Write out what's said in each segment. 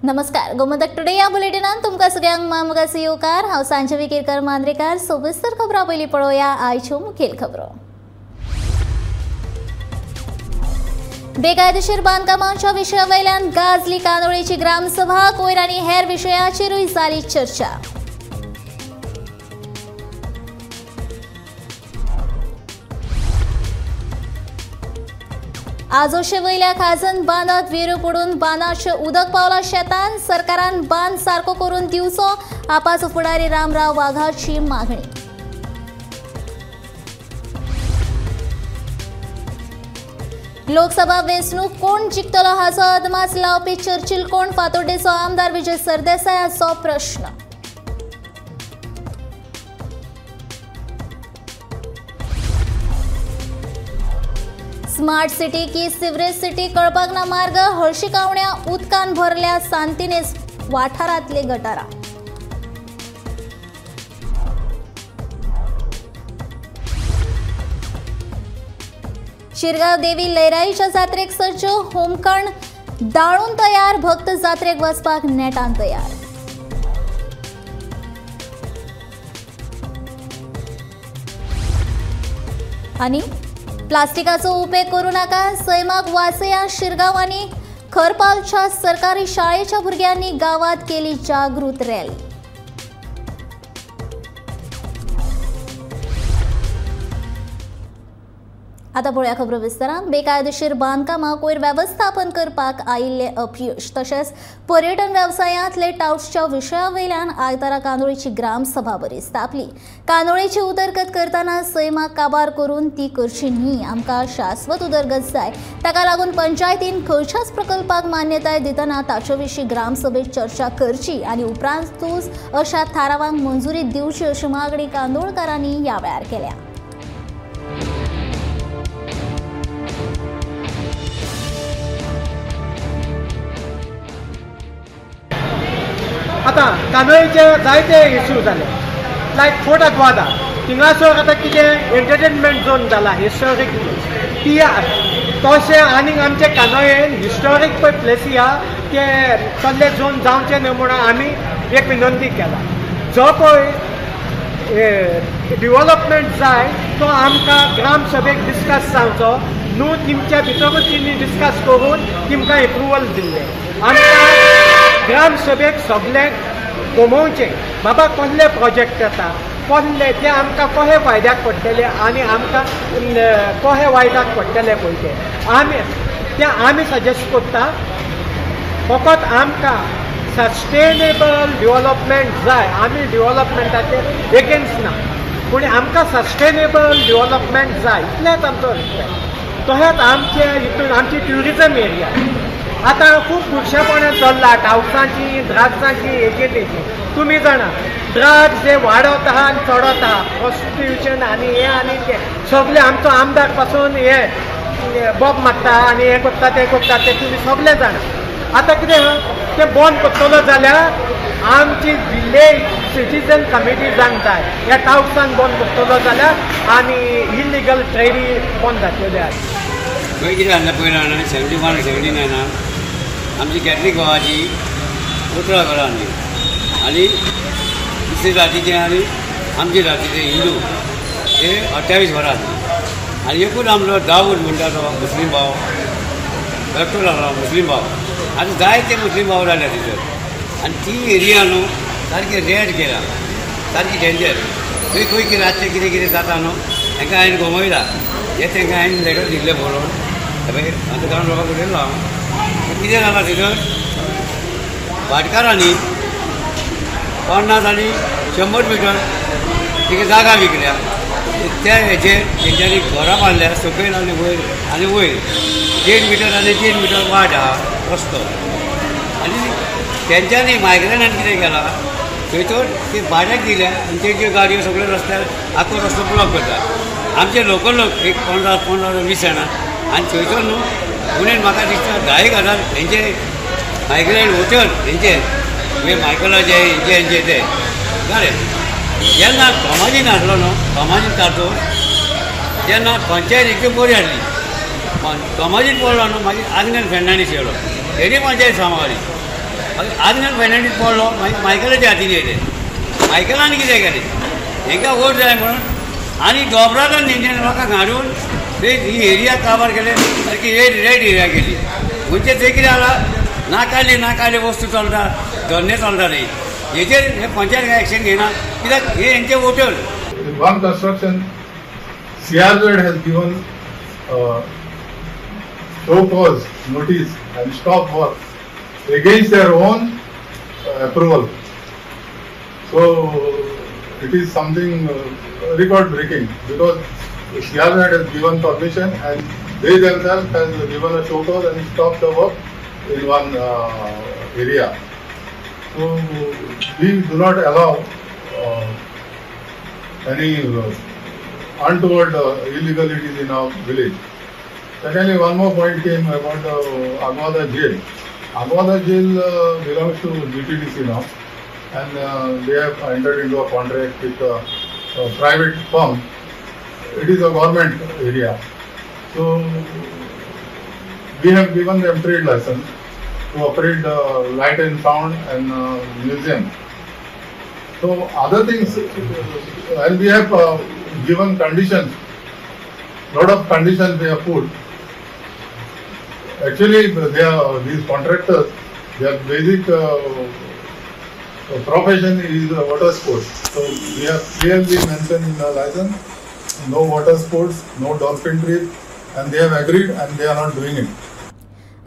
नमस्कार, गोमंतक टुडे या बुलेटिनान तुमकां सगळ्यांक मामगास येवकार। हांव संजवी केरकर मांद्रेकार। सविस्तर खबरां पयलीं पळोवया आयच्यो मुखेल खबरो। बेकायदेशीर बांदकामांच्या विशया वयल्यान गाजली कांदोळेची ग्रामसभा। कोयर आनी हेर विशयाचेरूय जाली चर्चा। आजोशे वयल्या खाजन बांदात वेरो पडून बांदाचें उदक पावला शेतान। सरकारान बांद सारको करून दिवचो, आपाचो फुडारी रामराव वाघाची मागणी। लोकसभा वेंचणूक कोण जिखतलो हाचो अदमास लावपी चर्चिल कोण? फातोड्डेचो आमदार विजय सरदेसाय हाचो प्रश्न। स्मार्ट सिटी की सिवरेज सिटी कळपाक ना मार्ग। हळशिकावण्या उदकान भरल्या सांतिनेज वाठारांतले गटारां। शिरगांव देवी लयराईच्या जात्रेक सज्ज। होमखंड दाळून तयार, भक्त जात्रेक वचपाक नेटान तयार। आनी प्लास्टिकाचो उपेग करू नाका, सैमाक वासया। शिरगांव आनी खरपालच्या सरकारी शाळेच्या भुरग्यांनी गावात केली जागृत रॅली। आता पळोवया खबरो विस्तारान। बेकायदेशीर बांदकामां कोयर वेवस्थापन करपाक आयिल्ले अपयश तशेंच पर्यटन वेवसायांतले टाउट्सच्या विशया वयल्यान आयतारा कांदोळेची ग्रामसभा बरी स्थापली। कांदोळेची उदरगत करतना सैमाक काबार करून ती करची न्ही, आमकां शाश्वत उदरगत जाय। ताका लागून पंचायतीन खंयच्याच प्रकल्पाक मान्यताय दितना ताचे विशीं ग्रामसभेत चर्चा करची आनी उपरांतूच अशा थारावांक मंजुरी दिवची अशी मागणी कांदोळकारांनी ह्या वेळार केल्या। आता कांदोळेचे जायते इश्यू जाले, लायक फोर्ट अग्वादा थिंगासर आता कितें एंटरटेनमेंट झोन जाला हिस्टोरीक तियार तशें आनीक आमचे कांदोळेन हिस्टोरीक पळय प्लेसी आहा ते तसले झोन जावचे न्हय म्हणून आमी एक विनंती केला। जो पळय डेव्हलपमेंट जाय तो आमकां ग्रामसभेक डिस्कस जावचो न्हू, तेमच्या भितरूच तेमी डिस्कस करून तेमकां एप्रुवल दिल्ले। आमकां ग्रामसभेक सगळ्यांक गमोवचें बाबा कसले प्रोजेक्ट येता, कसले ते आमकां कशे फायद्याक पडटले आनी आमकां कशे वायटाक पडटले पळय ते आमी सजेस्ट करता। फकत आमकां सस्टेनेबल डेव्हलपमेंट जाय, आमी डेव्हलपमेंटाचेर एगेन्स्ट ना, पूण आमकां सस्टेनेबल डेव्हलपमेंट जाय इतलेंच आमचो रिस्पेक्ट। तशेंच आमचे हितून आमची ट्युरिजम एरिया आतां खूब खुरशेपणां चल्ला, टाउट्सांची द्राग्सांची हेची तेची। तुमी जाणा ड्रग्स जे वाडत आहा आनी चडत आहा, प्रॉस्टिट्यूशन आनी हे आनी ते सगळे आमचो आमदार पासून हे बोब मारता आनी हे करता ते तुमी सगळे जाणा। आतां कितें आहा ते बंद करतलो जाल्यार आमची विलेज सिटीजन कमिटी जावंक जाय। ह्या टाउट्सान बंद करतलो जाल्यार आनी इलिगल ट्रेडी बंद जातल्यो आसा। खंय कितें जालें पयलीं 71 79 आमची कॅथलीक गोवाची उतरां घरां आसली आनी दुसरी जातीचे आनी आमचे जातीचे हिंदू हे 28 घरां आसली आनी एकूच आमचो दाऊद म्हणटा तो मुस्लीम भाव डॉक्टर आसलो मुस्लीम भाव। आतां जायते मुस्लीम भाव जाले थंयसर आनी ती एरिया न्हू सारकी रेड केला, सारकी डेंजर। खंय खंय कितें रातचें कितें कितें जाता न्हू तांकां हांवें गमयला, हे तांकां हांवें लेटर दिल्ले बरोवन आतां ग्राउंड लोकांक उलयलो हांव। कितें जालां थंयसर भाटकारांनी 50 आनी 100 मिटर तिका जागा विकल्या, त्या हेचेर तेंच्यांनी घरां बांदल्या सकयल आनी वयर 1.5 मिटर आनी 3 मिटर वाट आहा रस्तो। आनी तेंच्यांनी मायग्रेनान कितें केलां थंयसर ते भाड्याक दिल्या आनी तेंच्यो गाडयो सगळ्यो रस्त्यार आख्खो रस्तो ब्लॉक करता। आमचे लोकल लोक एक 15-20 जाणां आनी थंयसर न्हू म्हणून म्हाका दिसता 10,000 हेंचे मायग्रेन होटल हेंचे मायकलाचे हेंचे ते जालें। जेन्ना समाजीन आसलो न्हू समाजीन ताचो जेन्ना पंचायतीची बरी हाडली समाजीन पडलो न्हू मागीर आजगेन फ्रेंडांनी शेलो हेणी पंचायत सांबाळली आर्नल्ड फर्नांडीस पडलो मागीर मायकलाच्या हातीन येयले. मायकलान कितें केलें हांकां वोट जाय म्हणून आनी दोबरादान तेंच्यांनी लोकांक हाडून ही एरिया काबार केले सारकी रेड एरिया केली. म्हणजे ते कितें जालां नाकाले वस्तू चलता धंदे चलता न्ही हेचेर हे पंचायत एक्शन घेयना कित्याक हे हेंचे voter. One construction, CRZ has given show cause notice and stop work against their own approval. So it is something record breaking because CRZ has given permission and they themselves has given a show cause and stopped the work in one area. So we do not allow any untoward illegalities in our village. Secondly, one more point came about Agwada jail. Agwada jail belongs to GTDC now, and they have entered into a contract with a private firm. It is a government area, so we have given them trade license to operate light and sound and museum. So other things, and we have given conditions, lot of conditions they have put. Actually, these contractors, their basic profession is water sports. So we have clearly mentioned in the license, no water sports, no dolphin trip, and they have agreed and they are not doing it.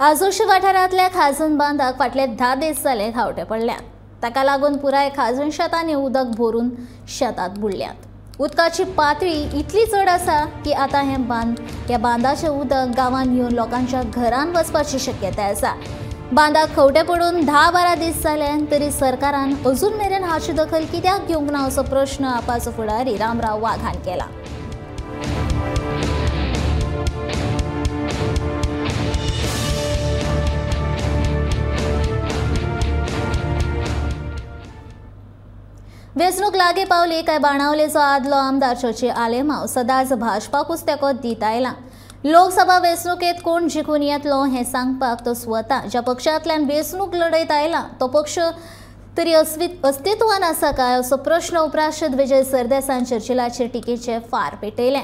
आजोशी वाठारांतल्या खाजन बांदाक फाटले 10 दीस जाले धांवटे पडल्यात. ताका लागून पुराय खाजन शेतांनी उदक भरून शेतात बुडल्यात. उदकाची पातळी इतली चड आसा की आतां ह्या बांदाचें उदक गांवांत येवन लोकांच्या घरांत वचपाची शक्यताय आसा. बांदाक खवटे पडून 10-12 दीस जाले तरी सरकारान अजून मेरेन हाची दखल कित्याक घेवंक ना असो प्रश्न आपाचो फुडारी रामराव वाघ हांणी केला. वेंचणूक लागीं पावली काय बाणावलेचो आदलो आमदार चर्ची आलेमांव सदांच भाजपाकूच तेंको दित आयला. लोकसभा वेंचणुकेंत कोण जिखून येतलो हें सांगपाक तो स्वता ज्या पक्षांतल्यान वेंचणूक लढयत आयला तो पक्ष तरी अस्तित्वान आसा काय असो प्रश्न उपराष्ट्रपती विजय सरदेसाईन चर्चिलाचेर टिकेचे फार पेटयले.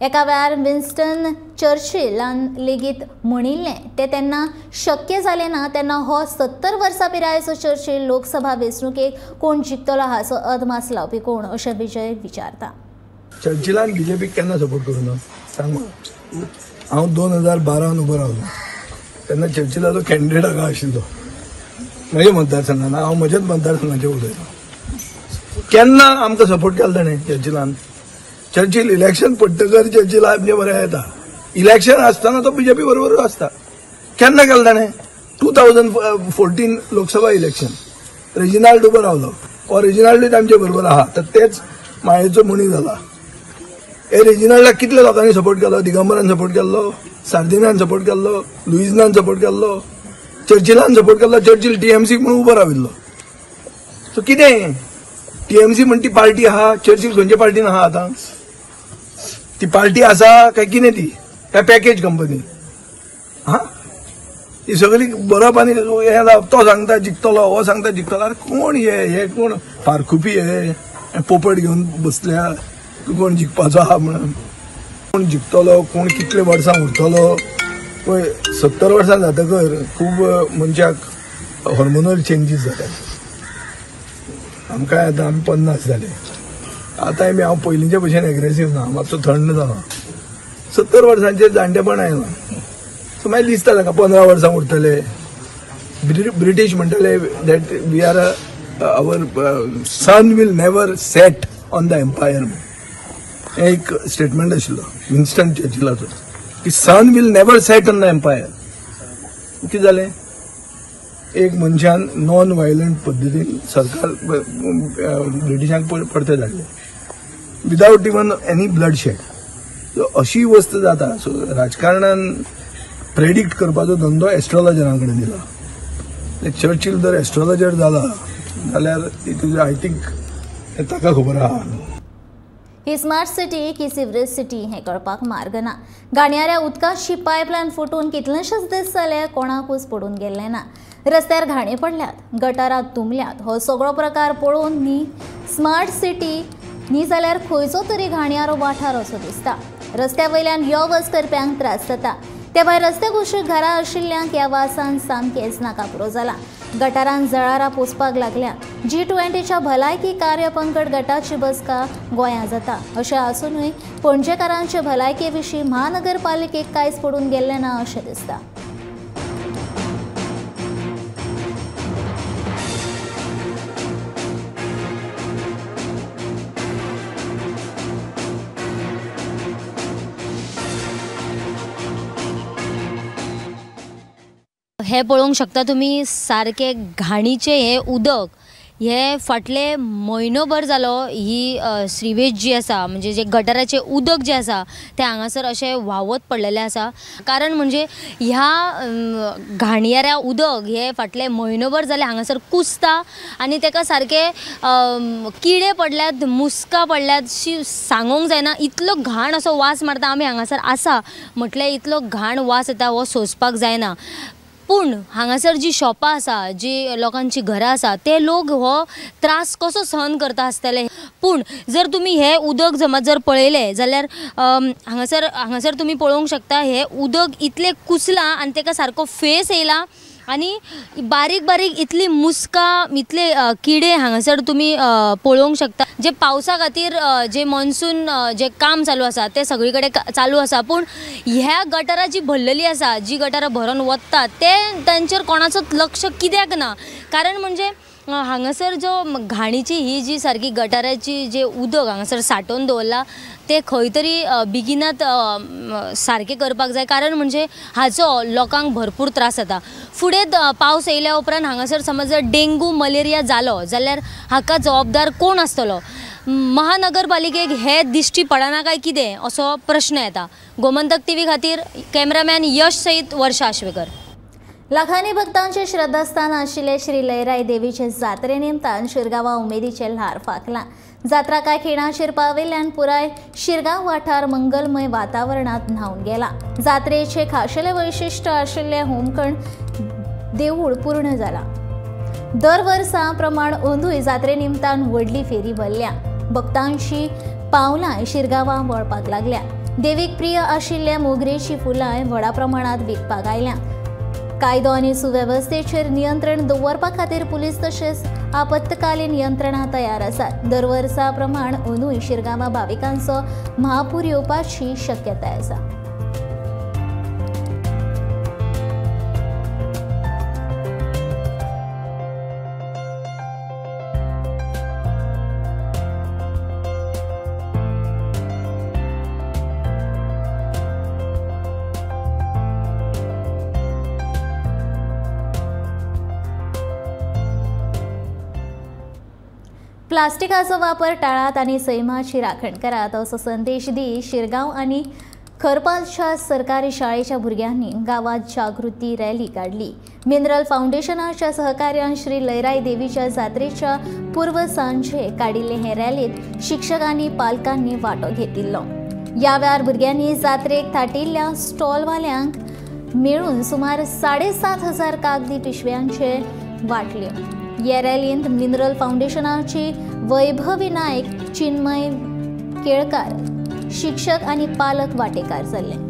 एका वेळार विन्स्टन चर्चिलान लेगीत म्हणिल्लें तें तेन्ना शक्य जालें ना तेन्ना हो 70 वर्सां पिरायेचो चर्चिल लोकसभा वेंचणुकेक कोण जिखतलो हाचो अदमास लावपी कोण अशें विजय विचारता. चर्चिलान बीजेपीक केन्ना सपोर्ट करूं ना सांग म्हाका. हांव 2012 उबो रावलो तेन्ना चर्चिलाचो कॅन्डिडेट हांगा आशिल्लो म्हज्या मतदारसंघान. हांव म्हज्याच मतदारसंघाचेर उलयतां. केन्ना आमकां सपोर्ट केलो ताणें चर्चिलान. चर्चिल इलेक्शन पडटकर चर्चिल आमचे बरें येता. इलेक्शन आसतना तो बीजेपी बरोबर आसता. केन्ना केलो ताणें 2014 लोकसभा इलेक्शन रेजिनाल्ड उबो रावलो हो रेजिनाल्डूय आमचे बरोबर आहा तर तेच मायेचो मणी जाला. हे रेजिनाल्डाक कितले लोकांनी सपोर्ट केलो. दिगंबरान सपोर्ट केल्लो, सार्दिनान सपोर्ट केल्लो, लुईजनान सपोर्ट केल्लो, चर्चिलान सपोर्ट केल्लो. चर्चिल टीएमसी म्हणून उबो राविल्लो. सो कितें टीएमसी म्हणटी पार्टी आहा चर्चिल खंयच्या पार्टीन आहा आतां. ती पार्टी आसा काय कितें ती काय पॅकेज कंपनी हा ही सगळी बरोवप आनी तो सांगता जिखतलो हो सांगता जिखतलो. अरे कोण हे कोण फारखुपी हे पोपट घेवन बसल्या कोण जिखपाचो आहा म्हणून. कोण जिखतलो कोण कितले वर्सां उरतलो पळय. 70 वर्सां जातकर खूब मनशाक हॉर्मोनल चेंजीस जातात. आमकां आतां आमी 50 जाले. आतां हांव पयलींच्या भशेन एग्रेसीव ना मातसो थंड जाला. 70 वर्सांचेर जाणटेपण आयलां. सो मागीर दिसता ताका 15 वर्सां उरतले. ब्रिटीश म्हणटले that we are our sun will never set on the empire. हें एक स्टेटमेंट आशिल्लो विन्स्टन चर्चिलाचो की sun will never set on the empire. कितें जालें एक मनशान नॉन व्हायलंट पद्दतीन सरकार ब्रिटिशांक परते धाडले without even any blood shed. So अशी वस्त जाता. सो राजकारणान प्रेडिक्ट करपाचो धंदो एस्ट्रोलॉजरां कडेन दिला. चर्चिल जर एस्ट्रोलॉजर जाला जाल्यार आय थिंक ताका खबर आहा. ही स्मार्ट सिटी की सिवरेज सिटी हें कळपाक मार्ग ना। घाणयाऱ्या उदकाची पायपलायन फुटून कितलेशेच दीस जाले कोणाकूच पडून गेल्ले ना। रस्त्यार घाणी पडल्यात, गटारात तुंबल्यात। हो सगळो प्रकार पळोवन न्ही स्मार्ट सिटी न्ही जाल्यार खंयचो तरी घाणयारो वाठार असो दिसता। रस्त्या वयल्यान यो वच करप्यांक त्रास जाता। त्या भायर रस्ते कुशीक घरां आशिल्ल्यांक ह्या वासान सामकेंच नाकापुरो जाला। गटारांत जळारां पोसपाक लागल्या। G20च्या भलायकी कार्यपंगड गटाची बसका गोंयांत जाता। अशें आसूनय पणजेकारांचे भलायके विशीं महानगरपालिकेक कांयच पडून गेल्लें ना अशें दिसता। हे पळोवंक शकता तुम्ही सारखे घाणीचे हे उदक हे फाटले म्हयनोभर जालो ही श्रीवेज जी आसा म्हणजे जे गटाराचे उदक जे आसा ते हांगासर अशें व्हांवत पडलेले आसा। कारण म्हणजे ह्या घाणयाऱ्या उदक हे फाटले म्हयनोभर जाले हांगासर कुसता आनी तेका सारखे किडे पडल्यात, मुस्का पडल्यात, सांगोंक जायना इतलो घाण असो वास मारता। आमी हांगासर आसा म्हटल्यार इतलो घाण वास येता हो सोंसपाक जायना। पूण हांगासर जी शॉपां आसा, जी लोकांची घरां आसा ते लोक हो त्रास कसो सहन करता आसतले। पूण जर तुम्ही हे उदक समज जर पळयले जाल्यार हांगासर तुम्ही पळोवंक शकता हे उदक इतले कुसला आनी तेका सारको फेस येयला आनी बारीक बारीक इतली मुस्का इतले किडे हांगासर तुम्ही पळोवंक शकता। जे पावसा खातीर जे मॉन्सून जे काम चालू आसा ते सगळी कडेन चालू आसा। पूण ह्या गटारां जी भरलेली आसा, जी गटारां भरून वतात ते तांचेर कोणाचोच लक्ष कित्याक ना। कारण म्हणजे हांगासर जो घाणीची ही जी सारकी गटाराची जे उदक हांगासर साठोवन दवरला ते खंय तरी बेगिनात सारके करपाक जाय। कारण म्हणजे हाचो लोकांक भरपूर त्रास जाता। फुडें पावस येयल्या उपरांत हांगासर समज जर डेंगू मलेरिया जालो जाल्यार हाका जबाबदार कोण आसतलो? महानगरपालिकेक हे दिश्टी पडना काय कितें असो प्रश्न येता। गोमंतक टीव्ही खातीर कॅमेरामॅन यश सयत वर्षा आश्वेकर। लाखांनी भक्तांचे श्रद्धास्थान आशिल्ले श्री लयराई देवीचे जात्रे निमतान शिरगांवा उमेदीचे ल्हार फाकला। जात्रा कांय खिणाचेर पाविल्ल्यान पुराय शिरगांव वाठार मंगलमय वातावरणात न्हांवन गेला। जात्रेचे खाशेले वैशिश्ट्य आशिल्ले होमखंड देवूळ पूर्ण जाला। दर वर्सा प्रमाण अंदूय जात्रे निमतान व्हडली फेरी भरल्या। भक्तांची पावलां शिरगांवा वळपाक लागल्या। देवीक प्रिय आशिल्ल्या मोगरेची फुलां व्हडा प्रमाणात विकपाक आयल्या। कायदो आनी सुवेवस्थेचेर नियंत्रण दवरपा खातीर पुलीस तशेंच आपत्कालीन यंत्रणा तयार आसात। दर वर्सा प्रमाण अंदूय शिरगांवा भाविकांचो महापूर येवपाची शक्यताय आसा। प्लास्टिकाचो वापर टाळात आनी सैमाची राखण करात असो संदेश दी शिरगांव आनी खरपालच्या सरकारी शाळेच्या भुरग्यांनी गावात जागृती रॅली काढली। मिनरल फाउंडेशनाच्या सहकार्यान श्री लयराई देवीच्या जात्रेच्या पूर्व सांजे काडिल्ले हे रॅलीत शिक्षकांनी पालकांनी वांटो घेतिल्लो। ह्या वेळार भुरग्यांनी जात्रेक थाटिल्ल्या स्टॉलवाल्यांक मेळून सुमार 7,500 कागदी पिशव्यांचे वाटले। ह्या रॅलींत मिनरल फाउंडेशनाची वैभवी नायक, चिन्मय केळकार, शिक्षक आनी पालक वांटेकार जाल्ले।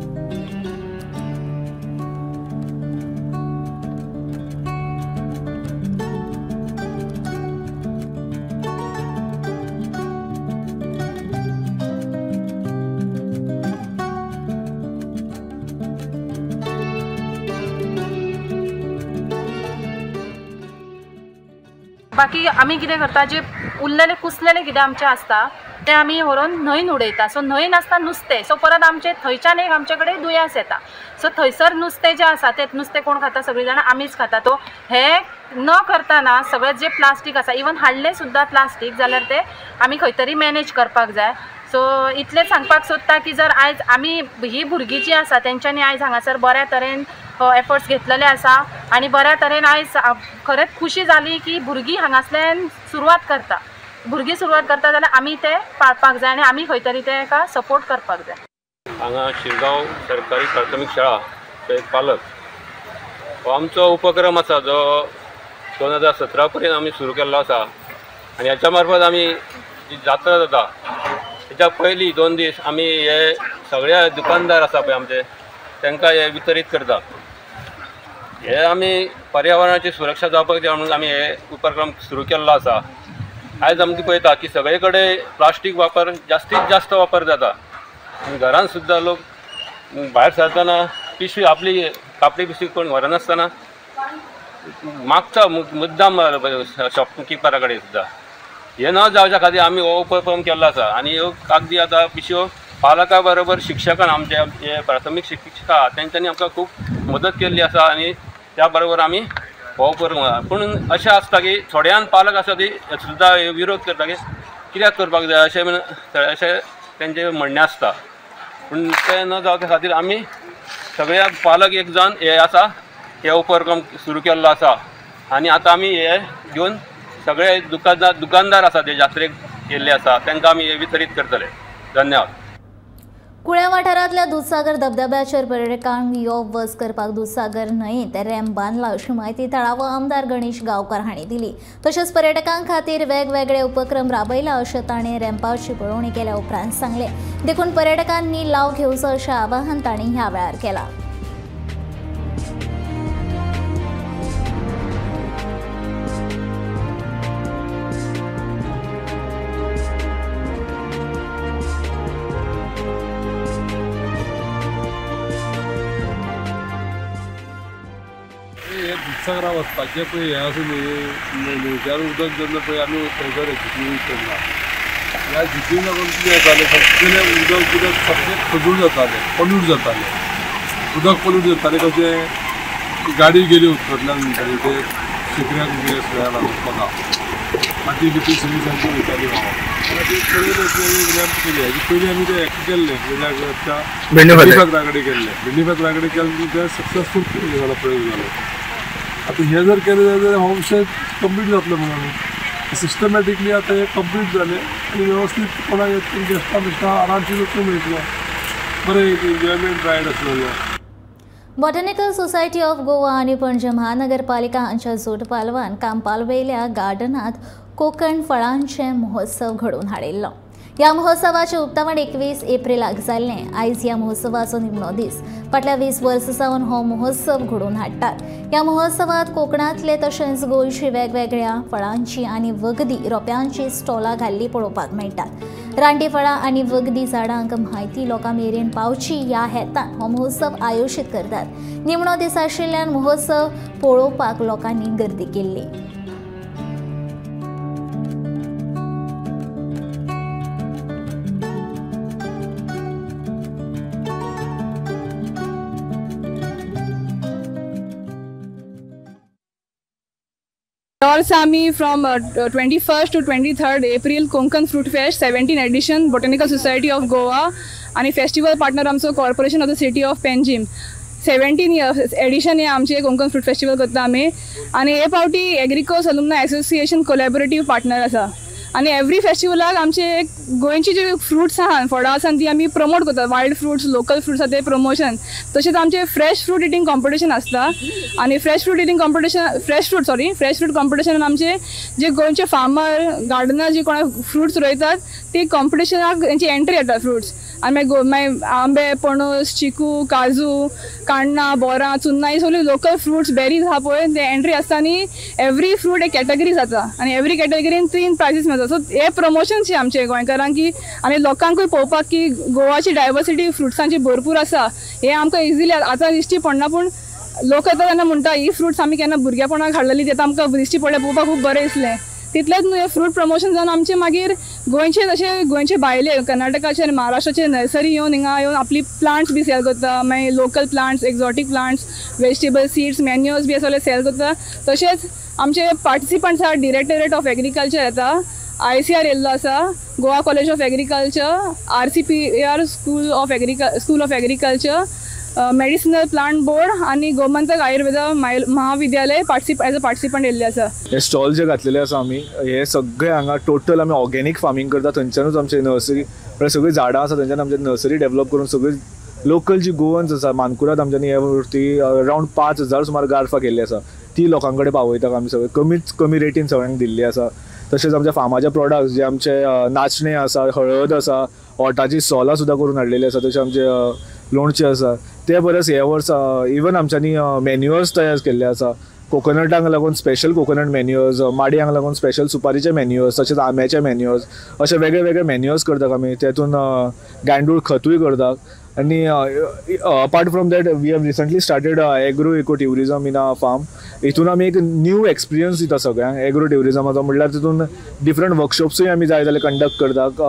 बाकी आमी कितें करता, जे उरलेले कुसलेले कितें आमचें आसता ते आमी व्हरून न्हंयन उडयता। सो न्हंयन आसता नुस्तें, सो परत आमचे थंयच्यान एक आमचे कडेन दुयेंस येता। सो थंयसर नुस्तें जें आसा तें नुस्तें कोण खाता? सगळीं जाणां आमीच खाता। तो हे न करतना सगळें जे प्लास्टीक आसा, इवन हाडलें सुद्दां प्लास्टीक जाल्यार ते आमी खंय तरी मॅनेज करपाक जाय। सो इतलें सांगपाक सोदता की जर आयज आमी ही भुरगीं जीं आसा तेंच्यांनी आयज हांगासर बऱ्या तरेन एफर्ट्स घेतलेले आसा आनी बऱ्या तरेन आयज खरेंच खुशी जाली की भुरगीं हांगासल्यान सुरवात करता। भुरगीं सुरवात करता जाल्यार आमी ते पाळपाक जाय आनी आमी खंय तरी तेका सपोर्ट करपाक जाय. हांगा शिरगांव सरकारी प्राथमीक शाळा एक पालक हो आमचो उपक्रम आसा जो 2017 पर्यंत आमी सुरू केल्लो आसा आनी हाच्या मार्फत आमी जी जात्रा जाता तेच्या पयलीं 2 दीस आमी हे सगळ्या दुकानदार आसा पळय आमचे तांकां हे वितरीत करता. हे आमी पर्यावरणाची सुरक्षा जावपाक जाय म्हणून आमी हे उपक्रम सुरू केल्लो आसा. आयज आमकां पळयता की सगळे कडेन प्लास्टीक वापर जास्तीत जास्त वापर जाता आनी घरान सुद्दां लोक भायर सरतना पिशवी आपली कापडी पिशवी कोण व्हरनासतना मागता मुद्दाम शॉपकिपरा कडेन सुद्दां. हे न जावच्या खातीर आमी हो उपक्रम केल्लो आसा आनी ह्यो कागदी आतां पिशव्यो पालका बरोबर शिक्षकान आमचे जे प्राथमीक शिक्षिका तेंच्यांनी आमकां खूब मदत केल्ली आसा आनी त्या बरोबर आमी हो उपक्रम. पूण अशें आसता की थोड्यान पालक आसा ती सुद्दां विरोध करता की कित्याक करपाक जाय अशें तेंचें म्हणणें आसता. पूण तें न जावच्या खातीर आमी सगळ्या पालक एक जावन हे आसा हे उपक्रम सुरू केल्लो आसा आनी आतां आमी हे घेवन सगळे दुकानदार आसा ते जात्रेक येयल्ले आसा तांकां आमी हे वितरीत करतले. धन्यवाद. कुळ्या वाठारांतल्या दूधसागर धबधब्याचेर पर्यटकांक यो वच करपाक दूधसागर न्हंयेंत रॅम्प बांदला अशी माहिती थळावो आमदार गणेश गांवकार हांणी दिली. तशेंच पर्यटकां खातीर वेगवेगळे उपक्रम राबयला अशें ताणें रॅम्पाची पळोवणी केल्या उपरांत सांगलें. देखून पर्यटकांनी लाव घेवचो अशें आवाहन तांणी ह्या वेळार केलां. दूधसागरा वचपाचें पळय हें आसा न्हय न्हंयच्यान उदक जेन्ना पळय आमी थंयसर जिपी केन्ना ह्या जिपीन लागून कितें जातालें सगळें उदक कितें सगळें खजूळ जातालें पोल्यूट जातालें. उदक पोल्यूट जातालें कशें गाडी गेली उदकांतल्यान म्हणटाली ते शेकड्याक कितें सगळ्या लागून बघा माती बिती सगळी सारकी वयताली रॅम्प केली. हेजे पयलीं आमी ते हें केल्लें भिंडीफातरा केल्लें भिंडीफातरा केलें ते सक्सेसफूल जालो प्रयोग जालो. आता हे जर केले जाल्यार हो विषय कंप्लीट जातलो म्हणून सिस्टमॅटिकली आता हे कंप्लीट जाले आणि व्यवस्थित कोणाक गेस्टां बिस्टां आरामशीर वचूंक मेळटलो. बरें एक एन्जॉयमेंट रायड आसलेलो. बॉटॅनिकल सोसायटी ऑफ गोवा आणि पणजी महानगरपालिका हांच्या जोड पालवान कांपालवेल्या गार्डनात कोकण फळांचे महोत्सव घडोवन हाडिल्लो. ह्या महोत्सवाचे उक्तावण 21 एप्रिलाक जाल्लें. आयज ह्या महोत्सवाचो निमणो दीस. फाटल्या 20 वर्सां सावन हो महोत्सव घडोवन हाडटात. ह्या महोत्सवात कोकणांतले तशेंच गोंयची वेगवेगळ्या फळांची आनी वखदी रोप्यांची स्टॉलां घाल्ली पळोवपाक मेळटात. रानटी फळां आनी वखदी झाडांक म्हायती लोकां मेरेन पावची ह्या हेतान हो महोत्सव आयोजीत करतात. निमणो दीस आशिल्ल्यान महोत्सव पळोवपाक लोकांनी गर्दी केल्ली. Sami from 21st to 23rd April Konkan Fruit Fest 17th edition Botanical Society of Goa आणि फेस्टिवल पार्टनर आमचो corporation of the city of Panjim 17 edition हे आमचे कोंकण फ्रूट फेस्टिवल करता आमी आणि हे फावटी एग्रीकल्चर अलुमनाय एसोसिएशन कोलॅबोरेटिव्ह पार्टनर आसा आणि एवरी फेस्टिवलाक आमचे गोंयची जी फ्रुट्स आहा फळां आसा ती आमी प्रमोट करता. वायल्ड फ्रुट्स लोकल फ्रुट्स आसा ते प्रमोशन. तशेंच आमचे फ्रेश फ्रूट इटींग कॉम्पिटिशन आसता आणि फ्रेश फ्रूट कॉम्पिटिशनान आमचे जे गोंयचे फार्मर गार्डनर जे कोणा फ्रुट्स रोयतात ती कॉम्पिटिशनाक तेंची एंट्री येता फ्रुट्स आनी मागीर आंबे पणस चिकू काजू काण्णां बोरां चुन्नां ही सगळी लोकल फ्रुट्स बेरीज आहा पळय ते एंट्री आसता आनी एवरी फ्रूट एक कॅटेगरी जाता आनी एवरी कॅटेगरीन 3 प्रायजीस मेळटा. सो हे प्रमोशन्स आमचे गोंयकारांक की आनी लोकांकूय पळोवपाक की गोवाची डायवर्सिटी फ्रुट्सांची भरपूर आसा हे आमकां इजिली आतां दिश्टी पडना. पूण लोक येता तेन्ना म्हणटा ही फ्रुट्स आमी केन्ना भुरगेपणाक हाडलेली तें आमकां दिश्टी पडलें पळोवपाक खूब बरें दिसलें. तितलेंच न्हू हे फ्रूट प्रमोशन जावन आमचे मागीर गोंयचे तशें गोंयचे भायले कर्नाटकाचे आनी महाराष्ट्राचे नर्सरी येवन हिंगा येवन आपली प्लांट्स बी सेल करता. मागीर local plants exotic plants vegetable seeds manures बी सगळे सेल करता. तशेंच आमचे पार्टिसिपंट्स आहा डिरेक्टरेट ऑफ एग्रीकल्चर येता ICR येल्लो आसा Goa college of agriculture RCPAR school of agriculture medicinal plant board आणि गोमंतक आयुर्वेदा महाविद्यालय एज अ पार्टिसिपंट येयल्ले आसा. हे स्टॉल जे घातलेले आसा आमी हे सगळे हांगा टोटल आमी ऑर्गेनीक फार्मिंग करता. थंयच्यानूच आमचे नर्सरी सगळी झाडां आसा थंयच्यान आमचे नर्सरी डेव्हलप करून सगळी लोकल जी गोवन्स आसा मानकुराद आमच्यांनी ह्या वर्ती अरावंड 5,000 सुमार गारफां केल्ली आसा ती लोकां कडेन पावयतात आमी सगळे कमीत कमी रेटीन सगळ्यांक दिल्ली आसा. तशेंच आमच्या फार्माचे प्रोडक्ट्स जे आमचे नाचणे आसा हळद आसा ओटाची सोलां सुद्दां करून हाडलेली आसा. तशें आमचे लोणचें आसा ते परस हे वर्स इवन आमच्यांनी मॅन्युअर्स तयार केल्ले आसा. कोकोनटांक लागून स्पेशल कोकोनट मॅन्युअर्स, माडयांक लागून स्पेशल सुपारीचे मॅन्युअर्स, तशेंच आंब्याचे मॅन्युअर्स अशे वेगळे वेगळे मॅन्युअर्स करतात आमी. तेतून गांयदोळ खतूय करतात. आणि apart from that we have recently started agro eco tourism in a farm. हितून आमी एक न्यू एक्सपिरियन्स दिता सगळ्यांक एग्रो ट्युरिजमाचो. म्हणल्यार तितून डिफरंट वर्कशॉप्सूय आमी जाय जाल्यार कंडक्ट करतात.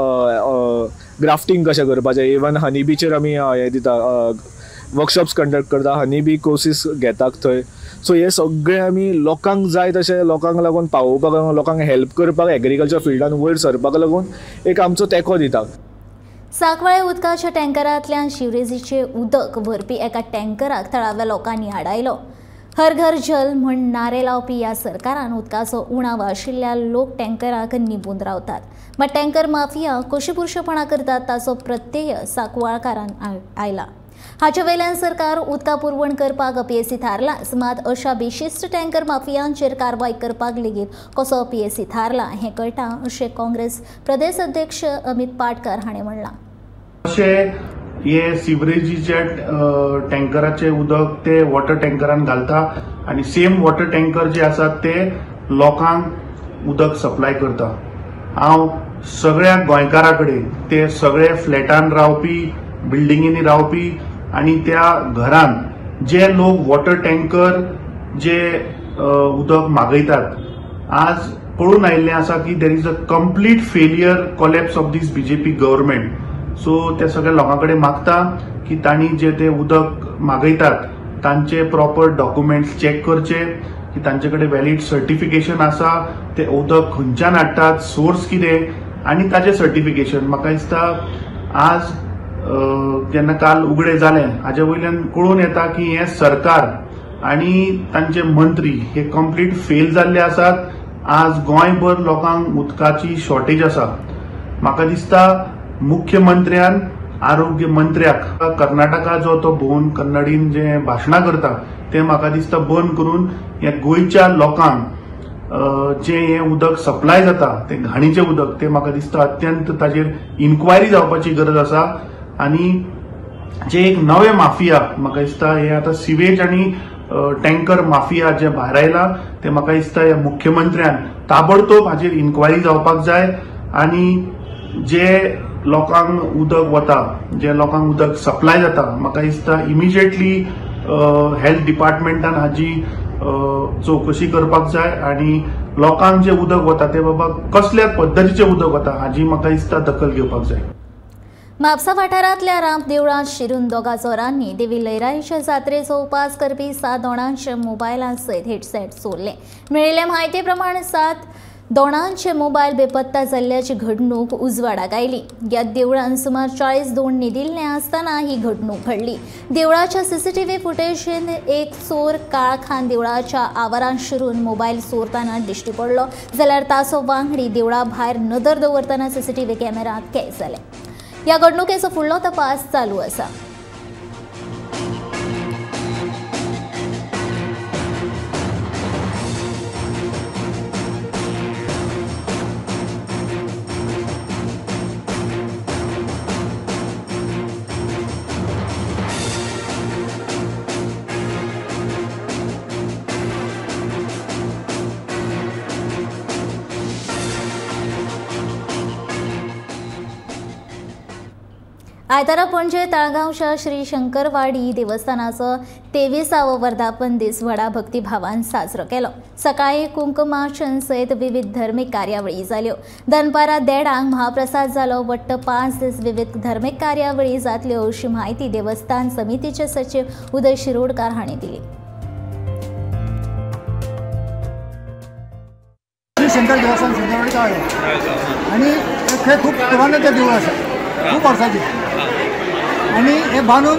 ग्राफ्टींग कशें करपाचें इवन हनी बीचेर आमी हे दिता वर्कशॉप्स कंडक्ट करता. हनी बी कोर्सीस घेतात थंय. सो हे सगळे आमी लोकांक जाय तशें लोकांक लागून पावोवपाक लोकांक हेल्प करपाक एग्रीकल्चर फिल्डान वयर सरपाक लागून एक आमचो तेंको दिता. सांकवाळे उदकाच्या टँकरांतल्यान शिवरेजीचे उदक व्हरपी एका टँकराक थळाव्या लोकांनी आडायलो. हर घर जल म्हण नारे लावपी ह्या सरकारान उदकाचो उणाव आशिल्ल्या लोक टँकराक निबून रावतात. मात टँकर माफिया कशी पुरुशपणां करतात ताचो प्रत्यय सांकवाळकारांक आयला. हाचे वयल्यान सरकार उदका पुरवण करपाक अपयेसी थारलां. मात अशा बेशिस्त टँकर माफियांचेर कारवाय करपाक लेगीत कसो अपयेसी थारला हें कळटा अशें काँग्रेस प्रदेश अध्यक्ष अमित पाटकर हाणें म्हणलां. अशें हे सिवरेजीचे टँकराचे उदक ते वॉटर टँकरान घालता आनी सेम वॉटर टँकर जे आसात ते लोकांक उदक सप्लाय करता. हांव सगळ्या गोंयकारां कडेन ते सगळे फ्लॅटान रावपी बिल्डिंगेनी रावपी आणि त्या घरान जे लोक वॉटर टँकर जे उदक मागयतात आज पळून आयिल्लें आसा की there is a complete failure collapse of this BJP government. So ते सगळ्या लोकां कडेन मागता की तांणी जे ते उदक मागयतात तांचे प्रॉपर डॉक्युमेंट्स चॅक करचे की तांचे कडेन वॅलीड सर्टिफिकेशन आसा ते उदक खंयच्यान हाडटात सोर्स कितें आनी ताजें सर्टिफिकेशन. म्हाका दिसता आज जेन्ना काल उगडे जालें हाजे वयल्यान कळून येता की हे सरकार आनी तांचे मंत्री हे कंप्लीट फेल जाल्ले आसात. आज गोंयभर लोकांक उदकाची शॉर्टेज आसा. म्हाका दिसता मुख्यमंत्र्यान आरोग्य मंत्र्याक कर्नाटका जो तो भोवन कन्नडीन जे भाशणां करता ते म्हाका दिसता बंद करून हे गोंयच्या लोकांक जे हे उदक सप्लाय जाता ते घाणीचें उदक ते म्हाका दिसता अत्यंत ताजेर इन्क्वायरी जावपाची गरज आसा. आणि जे एक नवे माफिया म्हाका दिसता हे आता सिवेज आणि टँकर माफिया जे भायर आयला ते म्हाका दिसता ह्या मुख्यमंत्र्यान ताबडतोब हाजेर इन्क्वायरी जावपाक जाय. आणि जे लोकांक उदक वता जे लोकांक उदक सप्लाय जाता म्हाका दिसता इमिजिएटली हेल्थ डिपार्टमेंटान हाजी चौकशी करपाक जाय आणि लोकांक जे उदक वता ते बाबा कसल्या पद्दतीचें उदक वता हाजी म्हाका दिसता दखल घेवपाक जाय. म्हापसा वाठारांतल्या राम देवळांत शिरून दोगा चोरांनी देवी लयराईच्या जात्रेचो उपास करपी 7 दोणांचे मोबायलां सयत हेडसेट चोरले. मेळिल्ले म्हायती प्रमाण 7 दोणांचे मोबायल बेपत्ता जाल्ल्याची घडणूक उजवाडाक आयली. ह्या देवळांत सुमार 40 दोण न्हिदिल्ले आसतना ही घडणूक घडली. देवळाच्या सीसीटीव्ही फुटेजीन एक चोर काळखान देवळाच्या आवारांत शिरून मोबायल चोरतना दिश्टी पडलो जाल्यार ताचो वांगडी देवळा भायर नदर दवरतना सीसीटीव्ही कॅमेरांत कैद जाले. ह्या घडणुकेचो फुडलो तपास चालू आसा. आयतारा पणजे तळगांवच्या श्री शंकरवाडी देवस्थानाचो 23वा वर्धापन दीस व्हडा भक्तिभावान साजरो केलो. सकाळी कुंकुमार्चन सयत विविध धर्मीक कार्यावळी जाल्यो. दनपारां 1:30 महाप्रसाद जालो. वट्ट 5 दीस विविध धर्मीक कार्यावळी जातल्यो अशी म्हायती देवस्थान समितीचे सचिव उदय शिरोडकार हांणी दिली. श्री शंकर देवस्थान शंकरवाडी आणि हे खूप पुराणें देवूळ आसा खूप वर्सांचे आणि हे बांदून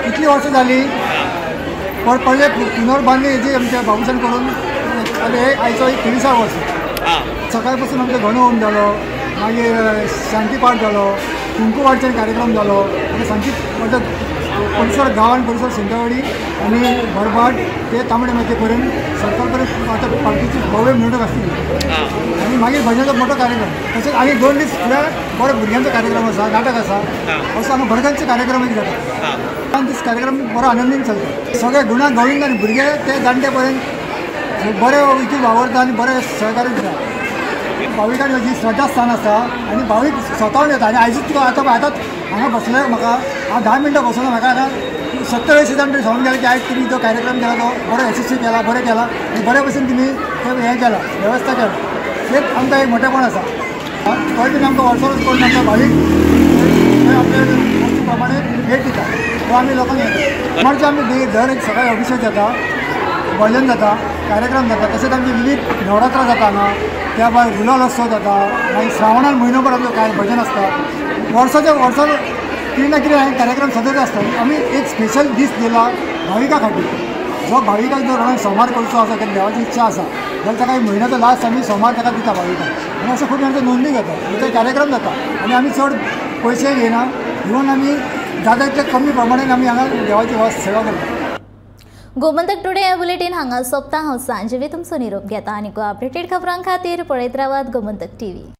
इतली वर्सां जाली पडले पुनर्बांदणी हेजी आमच्या बाबूसान करून आयचो 23 वर्स सकाळ पासून आमचो गणू होम जालो मागीर शांतीपाठ जालो कुंकू वाटचे कार्यक्रम जालो आनी सांची परिसर गांवांत परिसर सेंटरवाडी आनी बरबाट ते तांबडे मातये पर्यंत सरकार पर्यंत आतां पार्टीची भव्य मिरवणूक आसतली आनी मागीर भजनाचो मोठो कार्यक्रम तशेंच आनी 2 दीस फुडें बरो भुरग्यांचो कार्यक्रम आसा नाटक आसा असो हांगा भटकांचे कार्यक्रम एक जाता 5 दीस कार्यक्रम बरो आनंदीन चलता सगळे गुणा गवळींत आनी भुरगे ते जाणटे पर्यंत बरे हितून वावरता आनी बरे सहकार्य दिता भाविकांची जी श्रद्धास्थान आसा आनी भावीक स्वतावन येता आनी आयजूच तुका आतां हांगा बसले म्हाका हांव 10 मिनटां बसलो म्हाका आतां 70-80 जाण तरी सांगून गेले की आयज तुमी जो कार्यक्रम केला तो बरो यशस्वी केला बरें केला आनी बरे भशेन तुमी हें केला वेवस्था केला तेच आमकां एक मोठेपण आसा खंय तुमी आमकां वर्सावरच करून आमकां भावीक आपल्या वस्तू प्रमाणे भेट दिता तो आमी लोकांक येता म्हणजे आमी दर एक सकाळी अभिषेक जाता भजन जाता कार्यक्रम जाता तशेंच आमची विविध नवरात्रां जाता हांगा त्या भायर गुलाल उत्सव जाता मागीर श्रावणान म्हयनोभर आमचो भजन आसता वर्साचे कितें ना कितें कार्यक्रम सतत आसता आमी एक स्पेशल दीस दिला भाविका खातीर जो भाविकाक जर कोणाक सोमार करचो आसा किंवा देवाची इच्छा आसा जाल्यार ताका एक म्हयन्याचो लास्ट आमी सोमार ताका दिता भाविकाक आनी अशें खूब जाणांचो नोंदणी घेता तो कार्यक्रम जाता आनी आमी चड पयशे घेयना इवन आमी जाता तितले कमी प्रमाणान आमी हांगा देवाची सेवा करता. गोमंतक टुडे हे बुलेटीन हांगा सोंपता. हांव सांजवी तुमचो निरोप घेता आनी अपडेटेड खबरां खातीर पळयत रावात गोमंतक TV.